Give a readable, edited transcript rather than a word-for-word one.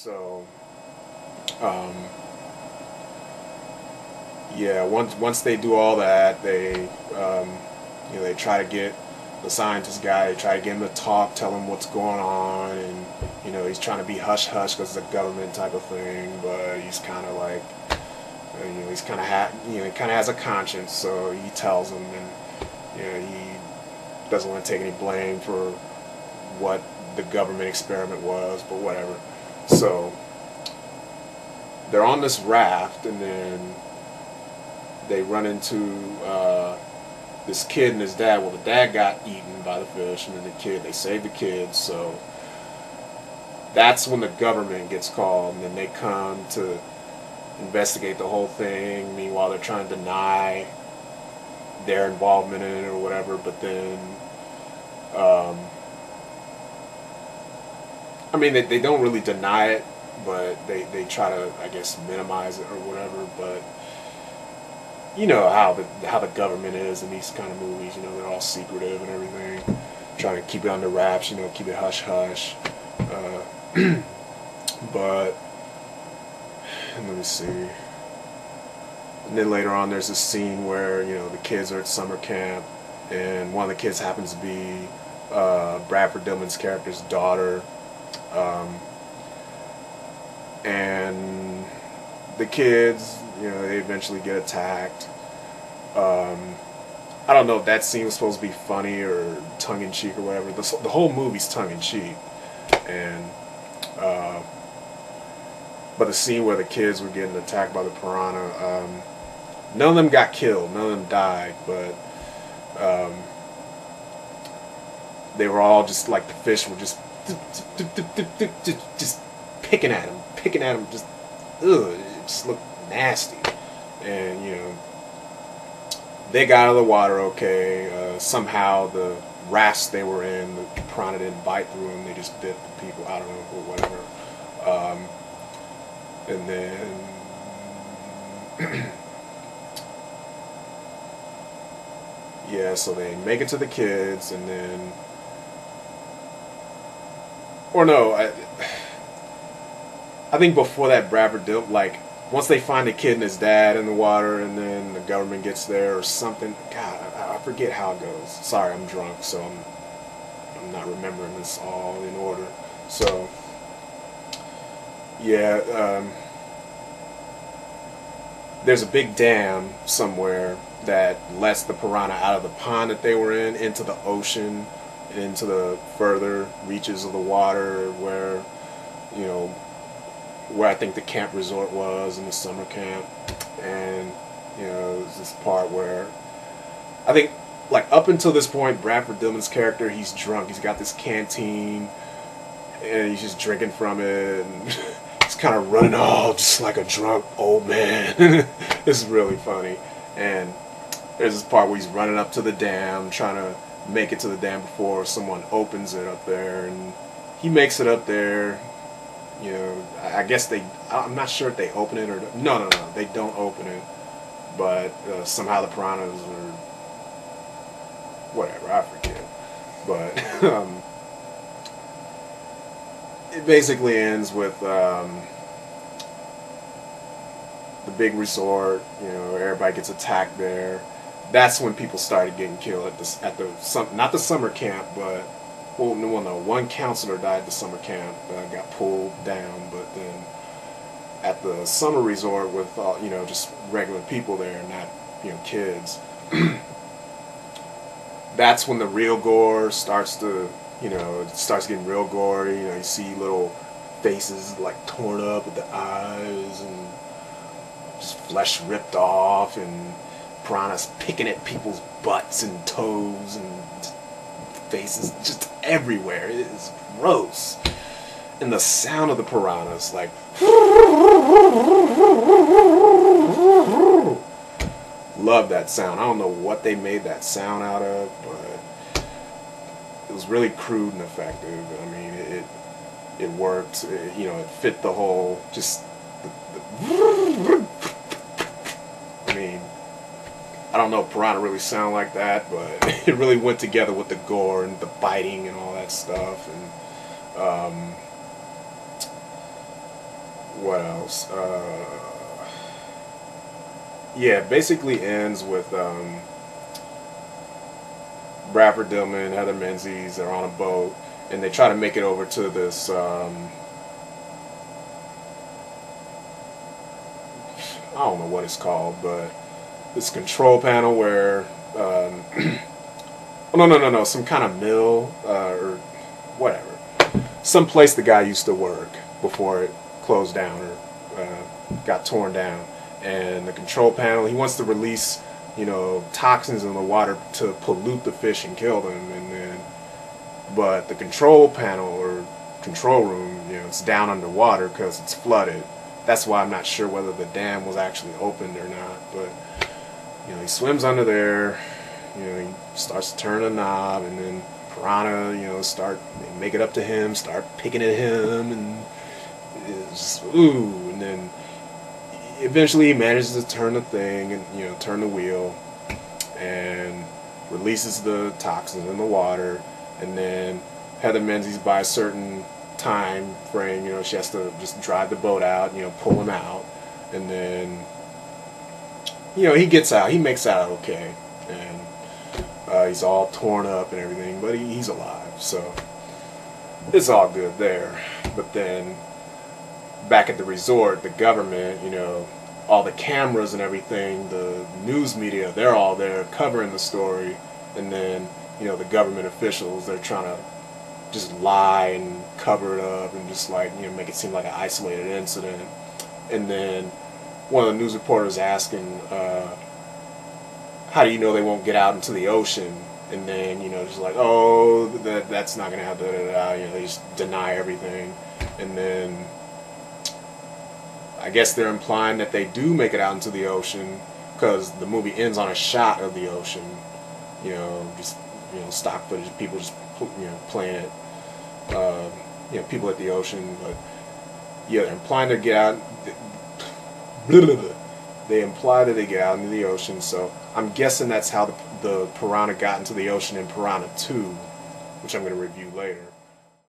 So, um, yeah, once they do all that, they try to get the scientist guy. They try to get him to talk, tell him what's going on, and he's trying to be hush hush because it's a government type of thing. But he's kind of like, he's kind of he kind of has a conscience, so he tells him, and he doesn't want to take any blame for what the government experiment was, but whatever. So they're on this raft, and then they run into this kid and his dad. Well, the dad got eaten by the fish, and then they saved the kid. So that's when the government gets called, and then they come to investigate the whole thing. Meanwhile, they're trying to deny their involvement in it or whatever. But then, they don't really deny it, but they try to, I guess, minimize it or whatever. But you know how the government is in these kind of movies. They're all secretive and everything, trying to keep it under wraps. Keep it hush hush. But let me see. And then later on, there's this scene where the kids are at summer camp, and one of the kids happens to be Bradford Dillman's character's daughter, and the kids, they eventually get attacked. I don't know if that scene was supposed to be funny or tongue-in-cheek or whatever. The whole movie's tongue-in-cheek, and but the scene where the kids were getting attacked by the piranha, none of them got killed, none of them died, but they were all just like, the fish were just picking at him, just ugh, it just looked nasty. And they got out of the water okay. Somehow the rafts they were in, the piranha didn't bite through them, they just bit the people, I don't know, or whatever. And then yeah, so they make it to the kids, and then, or no, I think before that, Bradford Dill, like, once they find the kid and his dad in the water, and then the government gets there or something. God, I forget how it goes. Sorry, I'm drunk, so I'm not remembering this all in order. So yeah, there's a big dam somewhere that lets the piranha out of the pond that they were in into the ocean, and into the further reaches of the water where where I think the camp resort was, in the summer camp. And there's this part where I think, like, up until this point, Bradford Dillman's character, he's drunk. He's got this canteen, and he's just drinking from it, and he's kind of running off just like a drunk old man. It's really funny. And there's this part where he's running up to the dam, trying to make it to the dam before someone opens it up there, and he makes it up there. I guess I'm not sure if they open it or no, they don't open it, but somehow the piranhas are, whatever, I forget, but it basically ends with the big resort. Everybody gets attacked there. That's when people started getting killed not the summer camp, but well, no, one counselor died at the summer camp, got pulled down, but then at the summer resort with just regular people there, not kids, that's when the real gore starts to, it starts getting real gory. You see little faces like torn up with the eyes, and just flesh ripped off, and piranhas picking at people's butts and toes, and faces just everywhere. It is gross. And the sound of the piranhas, like, love that sound. I don't know what they made that sound out of, but it was really crude and effective. I mean, it worked. It fit the whole, just I mean, I don't know if piranha really sound like that, but it really went together with the gore and the biting and all that stuff. And what else? Yeah, basically ends with Bradford, Dillman, Heather Menzies are on a boat, and they try to make it over to this. I don't know what it's called, but this control panel where. Oh, no, some kind of mill or whatever. Some place the guy used to work before it closed down or got torn down. And the control panel, he wants to release, toxins in the water to pollute the fish and kill them. And then, but the control panel or control room, it's down underwater because it's flooded. That's why I'm not sure whether the dam was actually opened or not. But he swims under there. He starts to turn a knob, and then Piranha, they make it up to him, start picking at him, and it's ooh, and then eventually he manages to turn the thing and turn the wheel, and releases the toxins in the water, and then Heather Menzies, by a certain time frame, she has to just drive the boat out, pull him out, and then he gets out, he makes out okay, and he's all torn up and everything, but he's alive, so it's all good there. But then back at the resort, the government, all the cameras and everything, the news media, they're all there covering the story, and then the government officials, they're trying to just lie and cover it up and just make it seem like an isolated incident. And then one of the news reporters asking, how do you know they won't get out into the ocean? And then, just like, oh, that's not going to happen, they just deny everything. And then I guess they're implying that they do make it out into the ocean because the movie ends on a shot of the ocean. Just, stock footage, people just, playing it, people at the ocean. But, yeah, they're implying to get out. They imply that they get out into the ocean, so I'm guessing that's how the Piranha got into the ocean in Piranha 2, which I'm going to review later.